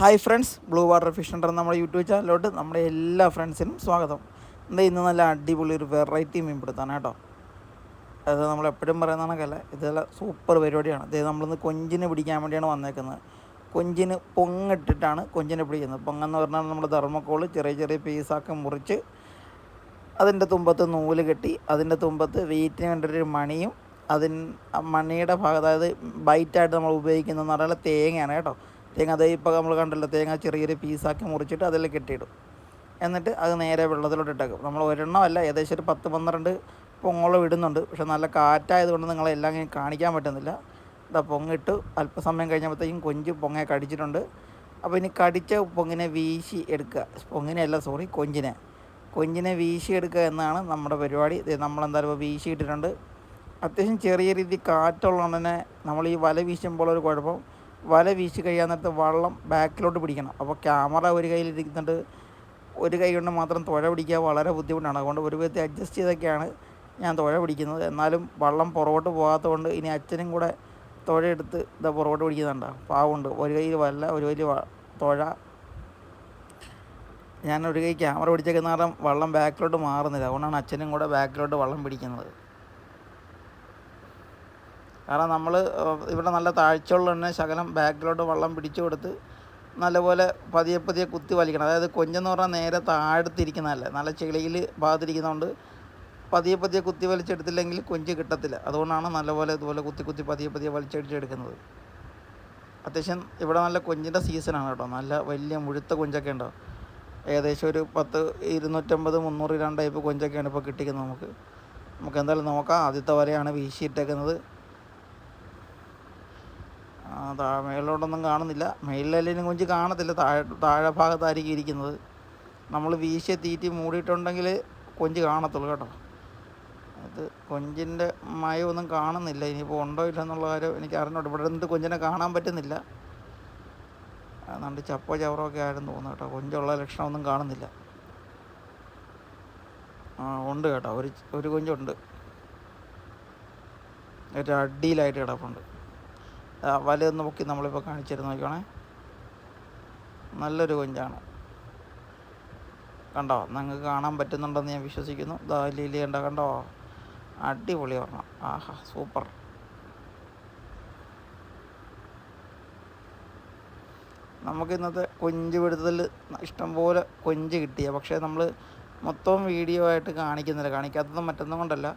Hi friends, blue water fish Hunter നമ്മുടെ YouTube ചാനലിലോട്ട് നമ്മുടെ എല്ലാ ഫ്രണ്ട്സിനും സ്വാഗതം. ഇന്ന് നല്ല അടിപൊളി ഒരു വെറൈറ്റി മീൻ പിടുത്താണ് കേട്ടോ. അത് നമ്മൾ എപ്പോഴും പറയുന്ന കണക്കല്ല, ഇതെല്ലാം സൂപ്പർ പരിപാടിയാണ്. ഇത് നമ്മളിന്ന് കൊഞ്ചിന് പിടിക്കാൻ വേണ്ടിയാണ് വന്നേക്കുന്നത്. കൊഞ്ചിന് പൊങ്ങിട്ടിട്ടാണ് കൊഞ്ചിനെ പിടിക്കുന്നത്. പൊങ്ങെന്ന് പറഞ്ഞാൽ നമ്മുടെ ധർമ്മക്കോള് ചെറിയ ചെറിയ പീസാക്കി മുറിച്ച് അതിൻ്റെ തുമ്പത്ത് നൂല് കെട്ടി അതിൻ്റെ തുമ്പത്ത് വെയിറ്റിന് വേണ്ടിയൊരു മണിയും മണിയുടെ ഭാഗം, അതായത് ബൈറ്റായിട്ട് നമ്മൾ ഉപയോഗിക്കുന്നതെന്ന് പറഞ്ഞാൽ തേങ്ങയാണ് കേട്ടോ. തേങ്ങ അതേ ഇപ്പോൾ നമ്മൾ കണ്ടല്ലോ, തേങ്ങ ചെറിയ ചെറിയ പീസാക്കി മുറിച്ചിട്ട് അതിൽ കെട്ടിയിടും. എന്നിട്ട് അത് നേരെ വെള്ളത്തിലോട്ട് ഇട്ടേക്കും. നമ്മൾ ഒരെണ്ണമല്ല, ഏകദേശം ഒരു 10-12 പൊങ്ങോളം ഇടുന്നുണ്ട്. പക്ഷെ നല്ല കാറ്റായതുകൊണ്ട് നിങ്ങളെല്ലാം ഇങ്ങനെ കാണിക്കാൻ പറ്റുന്നില്ല. ഇതാ പൊങ്ങിട്ട് അല്പസമയം കഴിഞ്ഞപ്പോഴത്തേക്കും കൊഞ്ച് പൊങ്ങയെ കടിച്ചിട്ടുണ്ട്. അപ്പോൾ ഇനി കടിച്ച പൊങ്ങിനെ വീശി എടുക്കുക. കൊഞ്ചിനെ വീശി എടുക്കുക എന്നാണ് നമ്മുടെ പരിപാടി. നമ്മളെന്തായാലും ഇപ്പോൾ വീശിയിട്ടിട്ടുണ്ട്. അത്യാവശ്യം ചെറിയ രീതിയിൽ കാറ്റുള്ളതുകൊണ്ട് തന്നെ നമ്മൾ ഈ വല വീശുമ്പോൾ ഒരു കുഴപ്പം, വല വീശി കഴിയാൻ നേരത്ത് വള്ളം ബാക്കിലോട്ട് പിടിക്കണം. അപ്പോൾ ക്യാമറ ഒരു കയ്യിലിരിക്കുന്നുണ്ട്, ഒരു കൈ കൊണ്ട് മാത്രം തുഴ പിടിക്കുക വളരെ ബുദ്ധിമുട്ടാണ്. അതുകൊണ്ട് ഒരു വിധത്തിൽ അഡ്ജസ്റ്റ് ചെയ്തൊക്കെയാണ് ഞാൻ തുഴ പിടിക്കുന്നത്. എന്നാലും വള്ളം പുറകോട്ട് പോകാത്തതുകൊണ്ട് ഇനി അച്ഛനും കൂടെ തുഴയെടുത്ത് ഇതാ പുറകോട്ട് പിടിക്കുന്നുണ്ട്. പാവുണ്ട്, ഒരു കയ്യിൽ വല്ല ഒരു കയ്യിൽ തുഴ. ഞാൻ ഒരു കൈ ക്യാമറ പിടിച്ചേക്കുന്ന കാരണം വള്ളം ബാക്കിലോട്ട് മാറുന്നില്ല. അതുകൊണ്ടാണ് അച്ഛനും കൂടെ ബാക്കിലോട്ട് വള്ളം പിടിക്കുന്നത്. കാരണം നമ്മൾ ഇവിടെ നല്ല താഴ്ചയുള്ള തന്നെ ശകലം ബാക്കിലോട്ട് വള്ളം പിടിച്ചു കൊടുത്ത് നല്ലപോലെ പതിയെ പതിയെ കുത്തി വലിക്കണം. അതായത് കൊഞ്ചെന്ന് പറഞ്ഞാൽ നേരെ താഴത്തിരിക്കുന്നതല്ല, നല്ല ചെളിയിൽ ഭാഗത്തിരിക്കുന്നതുകൊണ്ട് പതിയെ പതിയെ കുത്തി വലിച്ചെടുത്തില്ലെങ്കിൽ കൊഞ്ച് കിട്ടത്തില്ല. അതുകൊണ്ടാണ് നല്ലപോലെ ഇതുപോലെ കുത്തി കുത്തി പതിയെ പതിയെ വലിച്ചടിച്ചെടുക്കുന്നത്. അത്യാവശ്യം ഇവിടെ നല്ല കൊഞ്ചിൻ്റെ സീസണാണ് കേട്ടോ. നല്ല വലിയ മുഴുത്ത കൊഞ്ചൊക്കെ ഉണ്ടാവും. ഏകദേശം ഒരു 250-300 ടൈപ്പ് കൊഞ്ചൊക്കെയാണ് ഇപ്പോൾ കിട്ടിക്കുന്നത്. നമുക്ക് എന്തായാലും നോക്കാം. ആദ്യത്തെ വരെയാണ് വീശിയിട്ടേക്കുന്നത്. മേളിലോട്ടൊന്നും കാണുന്നില്ല. മേളിലെല്ലാം കൊഞ്ച് കാണത്തില്ല, താഴെ ഭാഗത്തായിരിക്കും ഇരിക്കുന്നത്. നമ്മൾ വീശിയ തീറ്റി മൂടിയിട്ടുണ്ടെങ്കിൽ കൊഞ്ച് കാണത്തുള്ളൂ കേട്ടോ. അത് കൊഞ്ചിൻ്റെ മയമൊന്നും കാണുന്നില്ല. ഇനിയിപ്പോൾ ഉണ്ടോ ഇല്ല എന്നുള്ള കാര്യം എനിക്ക് അറിഞ്ഞോട്ടെ. ഇവിടെ നിന്ന് കൊഞ്ചിനെ കാണാൻ പറ്റുന്നില്ല. അതുകൊണ്ട് ചപ്പോ ചവറൊക്കെ ആയിരുന്നു തോന്നുന്നു കേട്ടോ. കൊഞ്ചുള്ള ലക്ഷണമൊന്നും കാണുന്നില്ല. ഉണ്ട് കേട്ടോ, ഒരു കൊഞ്ചുണ്ട്, ഒരു അടിയിലായിട്ട് കിടപ്പുണ്ട്. വലയൊന്ന് പൊക്കി നമ്മളിപ്പോൾ കാണിച്ചിരുന്നു നോക്കണേ. നല്ലൊരു കൊഞ്ചാണ്. കണ്ടോ, നിങ്ങൾക്ക് കാണാൻ പറ്റുന്നുണ്ടെന്ന് ഞാൻ വിശ്വസിക്കുന്നു. ലീലി കണ്ടോ, അടിപൊളി ഒരെണ്ണം. ആഹാ, സൂപ്പർ. നമുക്ക് ഇന്നത്തെ കൊഞ്ച് പിടുത്തത്തിൽ ഇഷ്ടംപോലെ കൊഞ്ച് കിട്ടിയ, പക്ഷേ നമ്മൾ മൊത്തം വീഡിയോ ആയിട്ട് കാണിക്കാത്തതും മറ്റൊന്നും കൊണ്ടല്ല,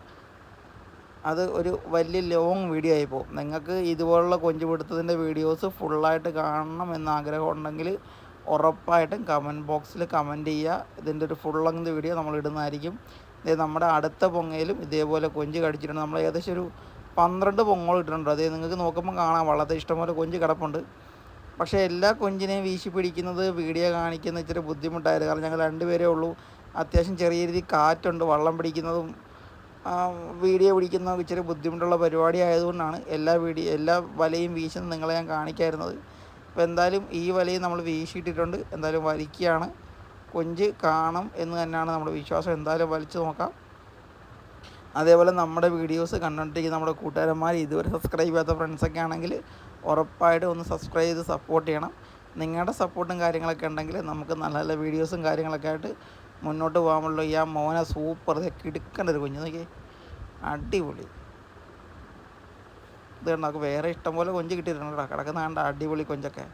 അത് ഒരു വലിയ ലോങ് വീഡിയോ ആയി പോകും. നിങ്ങൾക്ക് ഇതുപോലുള്ള കൊഞ്ച് പിടുത്തത്തിൻ്റെ വീഡിയോസ് ഫുള്ളായിട്ട് കാണണം എന്ന് ആഗ്രഹം ഉണ്ടെങ്കിൽ ഉറപ്പായിട്ടും കമൻറ്റ് ബോക്സിൽ കമൻറ്റ് ചെയ്യുക. ഇതിൻ്റെ ഒരു ഫുൾ ലെങ്ത് വീഡിയോ നമ്മൾ ഇടുന്നതായിരിക്കും. നമ്മുടെ അടുത്ത പൊങ്ങയിലും ഇതേപോലെ കൊഞ്ച് കടിച്ചിട്ടുണ്ട്. നമ്മൾ ഏകദേശം ഒരു 12 പൊങ്ങോളം ഇട്ടിട്ടുണ്ട്. അത് നിങ്ങൾക്ക് നോക്കുമ്പോൾ കാണാം, വളരെ ഇഷ്ടംപോലെ കൊഞ്ച് കിടപ്പുണ്ട്. പക്ഷേ എല്ലാ കൊഞ്ചിനെയും വീശി പിടിക്കുന്നത് വീഡിയോ കാണിക്കുന്ന ഇച്ചിരി ബുദ്ധിമുട്ടായിരുന്നു. കാരണം ഞങ്ങൾ 2 പേരേ ഉള്ളൂ. അത്യാവശ്യം ചെറിയ രീതിയിൽ കാറ്റുണ്ട്. വള്ളം പിടിക്കുന്നതും വീഡിയോ പിടിക്കുന്ന ഇച്ചിരി ബുദ്ധിമുട്ടുള്ള പരിപാടി ആയതുകൊണ്ടാണ് എല്ലാ വലയും വീശുന്നത് നിങ്ങളെ ഞാൻ കാണിക്കായിരുന്നത്. അപ്പോൾ എന്തായാലും ഈ വലയും നമ്മൾ വീശിയിട്ടിട്ടുണ്ട്. എന്തായാലും വലിക്കുകയാണ്. കൊഞ്ച് കാണും എന്ന് തന്നെയാണ് നമ്മുടെ വിശ്വാസം. എന്തായാലും വലിച്ചു നോക്കാം. അതേപോലെ നമ്മുടെ വീഡിയോസ് കണ്ടുകൊണ്ടിരിക്കുന്ന നമ്മുടെ കൂട്ടുകാരന്മാർ ഇതുവരെ സബ്സ്ക്രൈബ് ചെയ്യാത്ത ഫ്രണ്ട്സൊക്കെ ആണെങ്കിൽ ഉറപ്പായിട്ടും ഒന്ന് സബ്സ്ക്രൈബ് ചെയ്ത് സപ്പോർട്ട് ചെയ്യണം. നിങ്ങളുടെ സപ്പോർട്ടും കാര്യങ്ങളൊക്കെ ഉണ്ടെങ്കിൽ നമുക്ക് നല്ല നല്ല വീഡിയോസും കാര്യങ്ങളൊക്കെ ആയിട്ട് മുന്നോട്ട് പോകാമല്ലോ. ഈ മോനെ സൂപ്പർ, ഇതൊക്കെ എടുക്കേണ്ട ഒരു കുഞ്ഞ് നോക്കി, അടിപൊളി. ഇത് കണ്ടോ, വേറെ ഇഷ്ടംപോലെ കൊഞ്ച് കിട്ടിയിട്ടുണ്ട് കിടക്കുന്ന കണ്ട, അടിപൊളി കൊഞ്ചൊക്കെ.